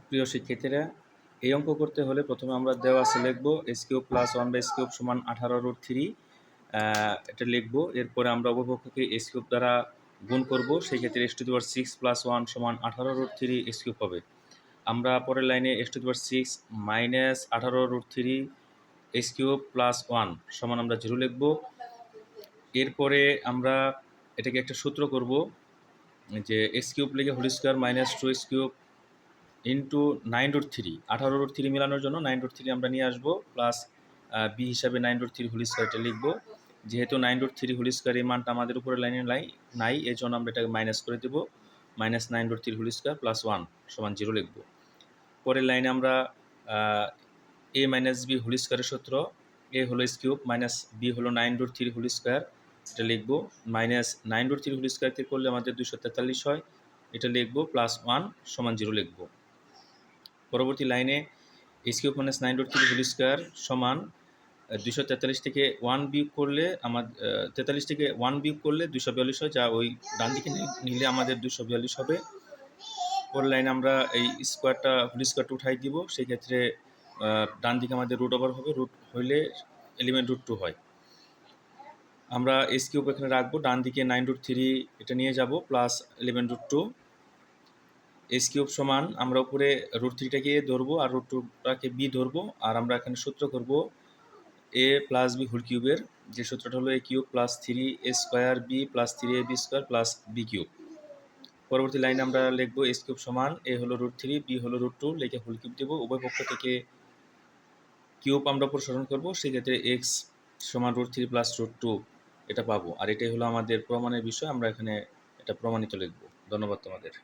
প্রিয় শিক্ষার্থীরা, এই অঙ্ক করতে হলে প্রথমে আমরা দেওয়া আছে লিখবো S cube plus one by S cube সমান 18√3 এটা লিখবো। এরপরে আমরা উভয়পক্ষকে এস কিউব দ্বারা গুণ করব, সেই ক্ষেত্রে S to the power 6 plus 1 সমান 18√3 এস কিউব হবে। আমরা পরের লাইনে S to the power 6 minus 18√3 S cube plus 1 সমান আমরা 0 লিখব। এরপরে আমরা এটাকে একটা সূত্র করব যে এক্স কিউব লিখে whole square minus 2 x cube into 9√3, 18√3 মেলানোর জন্য 9√3 আমরা নিয়ে আসবো, প্লাস বি হিসাবে 9√3 হোল স্কোয়ারটা লিখবো। যেহেতু 9√3 হোল স্কোয়ার এই মানটা আমাদের উপরে লাইনে নাই, এই জন্য আমরা এটাকে মাইনাস করে দেবো। মাইনাস 9√3 হোল স্কোয়ার প্লাস 1 সমান 0 লিখবো। পরের লাইনে আমরা এ মাইনাস বি হোল স্কোয়ারের সূত্র, এ হলো এক্স কিউব মাইনাস বি হলো 9√3 হোল স্কোয়ার, এটা লিখবো। মাইনাস 9√3 হোল স্কোয়ারকে করলে আমাদের 243 হয়, এটা লিখবো, প্লাস 1 সমান 0 লিখবো। পরবর্তী লাইনে x cube minus 9√3 whole square সমান 243 থেকে 1 বিয়োগ করলে আমাদের 43 থেকে 1 বিয়োগ করলে 242 হয়, যা ওই ডান দিকে নিলে আমাদের 242 হবে। পরের লাইনে আমরা এই স্কোয়ারটা হোল স্কোয়ারটা উঠাই দিব, সেই ক্ষেত্রে ডান দিকে আমাদের রুট ওভার হবে, রুট হইলে এলিমেন্ট √2 হয়। আমরা এস কিউব এখানে রাখবো, ডান দিকে 9√3 এটা নিয়ে যাব, প্লাস এলিমেন্ট √2 এস কিউব সমান আমরা উপরে √3টাকে এ ধরবো আর √2টাকে বি ধরবো, আর আমরা এখানে সূত্র করব এ প্লাস বি হোল কিউবের, যে সূত্রটা হলো a cube plus 3 a square b plus 3ab square plus b cube. পরবর্তী লাইনে আমরা লিখবো এস কিউব সমান এ হলো √3 বি হলো √2 লিখে হোল কিউব দেবো, উভয় পক্ষ থেকে কিউব আমরা প্রসারণ করবো, সেক্ষেত্রে এক্স সমান √3 প্লাস √2 এটা পাবো। আর এটাই হলো আমাদের প্রমাণের বিষয়, আমরা এখানে এটা প্রমাণিত লিখবো। ধন্যবাদ তোমাদের।